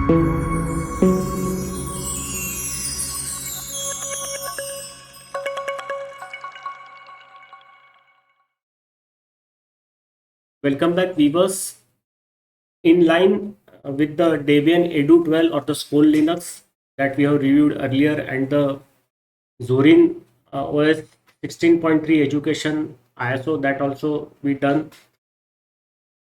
Welcome back, viewers. In line with the Debian Edu 12 or the School Linux that we have reviewed earlier, and the Zorin OS 16.3 education ISO that also we done.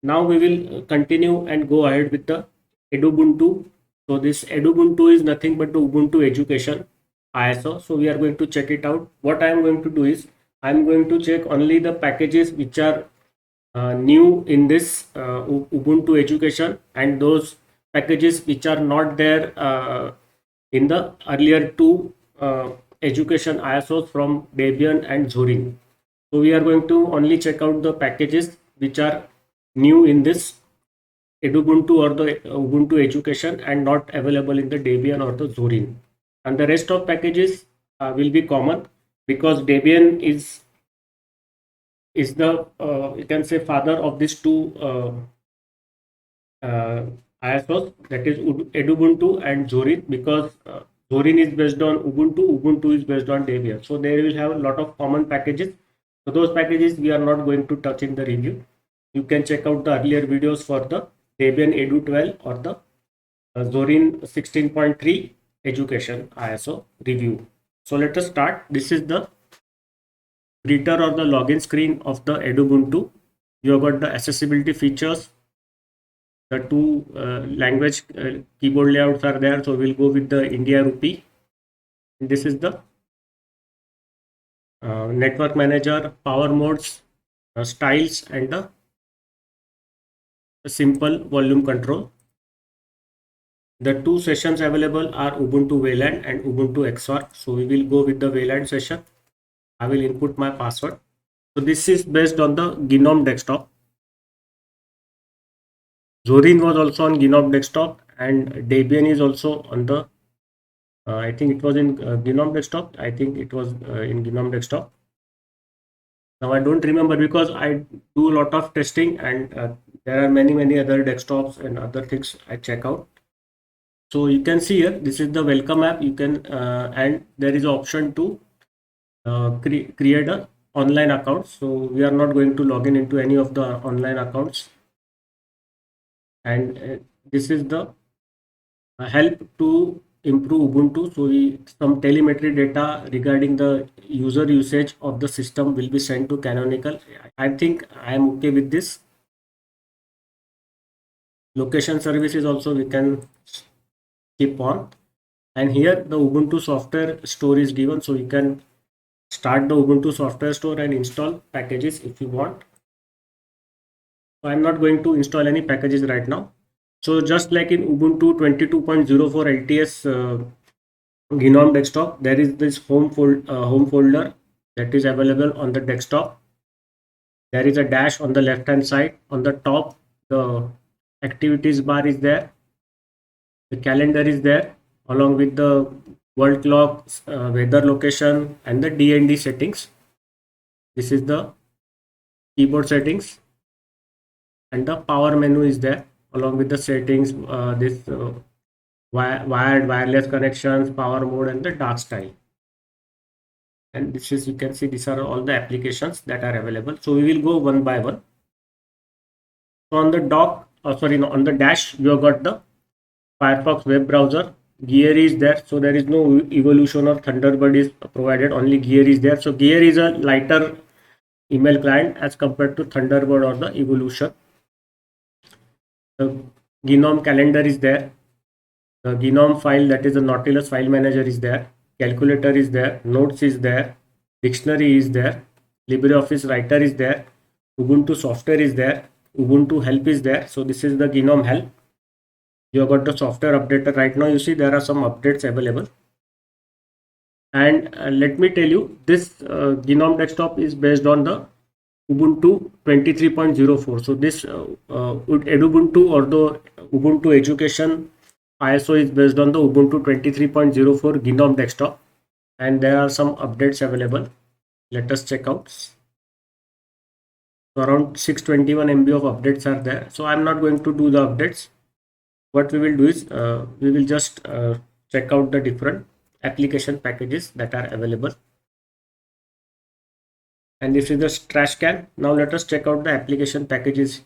Now we will continue and go ahead with the Edubuntu. So this Edubuntu is nothing but the Ubuntu education ISO. So we are going to check it out. What I am going to do is I am going to check only the packages which are new in this Ubuntu education, and those packages which are not there in the earlier two education ISOs from Debian and Zorin. So we are going to only check out the packages which are new in this Edubuntu or the Ubuntu education and not available in the Debian or the Zorin. And the rest of packages will be common, because Debian is the you can say father of these two ISOs, that is Edubuntu and Zorin, because Zorin is based on Ubuntu, Ubuntu is based on Debian. So they will have a lot of common packages. So those packages we are not going to touch in the review. You can check out the earlier videos for the Debian Edu 12 or the Zorin 16.3 education ISO review. So let us start. This is the greeter or the login screen of the Edubuntu. You have got the accessibility features. The two language keyboard layouts are there. So we'll go with the India rupee. And this is the network manager, power modes, styles, and the simple volume control. The two sessions available are Ubuntu Wayland and Ubuntu XOR. So we will go with the Wayland session. I will input my password. So this is based on the GNOME desktop. Zorin was also on GNOME desktop, and Debian is also on the I think it was in GNOME desktop. I think it was in GNOME desktop. Now I don't remember, because I do a lot of testing, and there are many other desktops and other things I check out. So you can see here, this is the welcome app. You can and there is an option to create a online account. So we are not going to log in into any of the online accounts. And this is the help to improve Ubuntu. So some telemetry data regarding the user usage of the system will be sent to Canonical. I think I am okay with this. Location services also we can keep on. And here the Ubuntu software store is given, so you can start the Ubuntu software store and install packages if you want. So I'm not going to install any packages right now. So just like in Ubuntu 22.04 LTS GNOME desktop, there is this home folder that is available on the desktop. There is a dash on the left hand side. On the top, the activities bar is there. The calendar is there, along with the world clock, weather location, and the D&D settings. This is the keyboard settings, and the power menu is there, along with the settings, wired, wireless connections, power mode, and the dark style. And this is, you can see, these are all the applications that are available. So we will go one by one. So on the dock, on the dash, you have got the Firefox web browser. Gear is there, so there is no Evolution or Thunderbird is provided. Only Gear is there. So Gear is a lighter email client as compared to Thunderbird or the Evolution. The GNOME calendar is there. The GNOME file, that is the Nautilus file manager, is there. Calculator is there. Notes is there. Dictionary is there. LibreOffice Writer is there. Ubuntu software is there. Ubuntu help is there. So this is the GNOME help. You have got the software updater. Right now you see there are some updates available. And let me tell you, this GNOME desktop is based on the Ubuntu 23.04. So this Edubuntu or the Ubuntu education ISO is based on the Ubuntu 23.04 GNOME desktop, and there are some updates available. Let us check out. So around 621 MB of updates are there. So I'm not going to do the updates. what we will do is we will just check out the different application packages that are available. And this is the trash can. Now let us check out the application packages.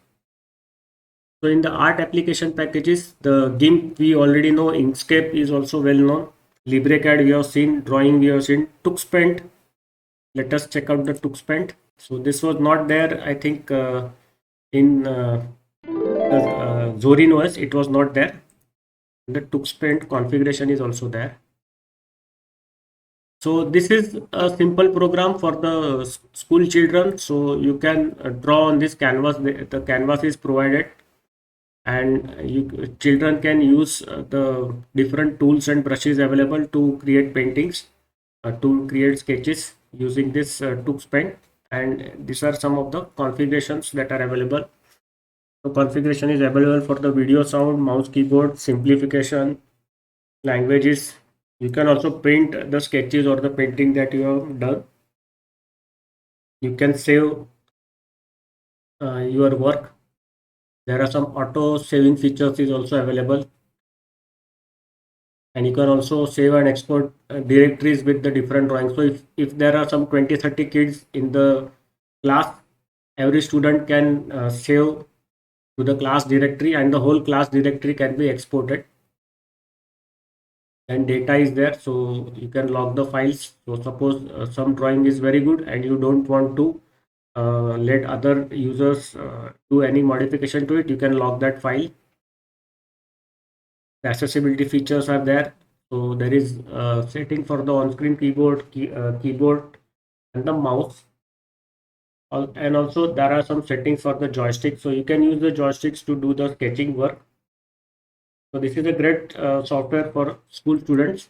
So in the art application packages, the GIMP we already know, Inkscape is also well known, LibreCAD we have seen, drawing we have seen, TuxPaint. Let us check out the TuxPaint. So this was not there, I think, in the Zorin OS, it was not there. The TuxPaint configuration is also there. So this is a simple program for the school children. So you can draw on this canvas. The canvas is provided, and children can use the different tools and brushes available to create paintings, to create sketches using this TuxPaint. And these are some of the configurations that are available. So configuration is available for the video, sound, mouse, keyboard, simplification, languages. You can also print the sketches or the painting that you have done. You can save your work. There are some auto saving features is also available, and you can also save and export directories with the different drawings. So if there are some 20-30 kids in the class, every student can save to the class directory, and the whole class directory can be exported, and data is there, so you can log the files. So suppose some drawing is very good and you don't want to let other users do any modification to it, you can log that file. The accessibility features are there. So there is setting for the on-screen keyboard and the mouse. And also there are some settings for the joystick, so you can use the joysticks to do the sketching work. So this is a great software for school students.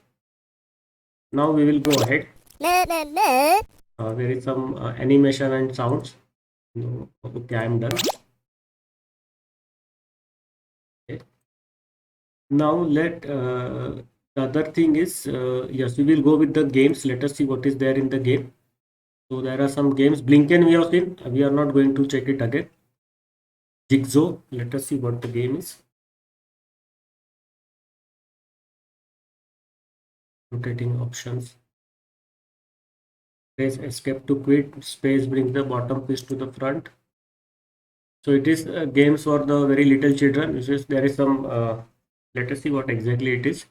Now we will go ahead. There is some animation and sounds. No, okay, I'm done. Okay. Now the other thing is, yes, we will go with the games. Let us see what is there in the game. So there are some games. Blinken we have seen. We are not going to check it again. Jigsaw. Let us see what the game is. Rotating options. Press escape to quit. Space brings the bottom piece to the front. So it is games for the very little children. There is some. Let us see what exactly it is.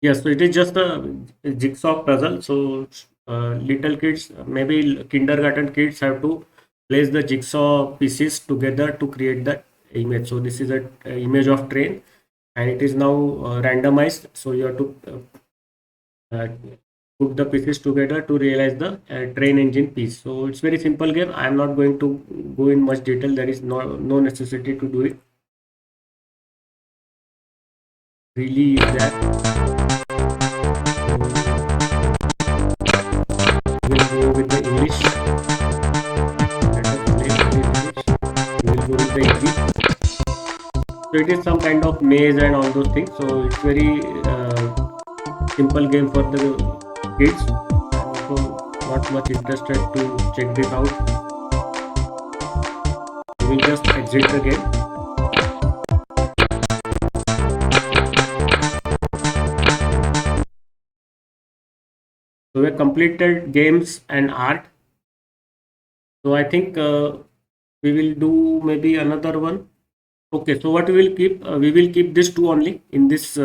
Yes, so it is just a jigsaw puzzle. So little kids, maybe kindergarten kids, have to place the jigsaw pieces together to create the image. So this is a image of train, and it is now randomized. So you have to put the pieces together to realize the train engine piece. So it's very simple game. I am not going to go in much detail. There is no necessity to do it. Really is that. We'll go with the English. Let us play with English. We'll go with the Hindi. So it is some kind of maze and all those things. So it's very simple game for the kids. So not much interested to check this out. We'll just exit the game. So we have completed games and art. So I think we will do maybe another one. Okay, so what we will keep this two only in this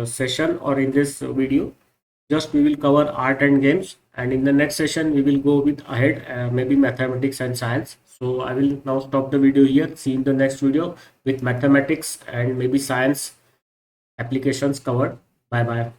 session or in this video. Just we will cover art and games, and in the next session we will go with ahead maybe mathematics and science. So I will now stop the video here. See you in the next video with mathematics and maybe science applications covered. Bye bye.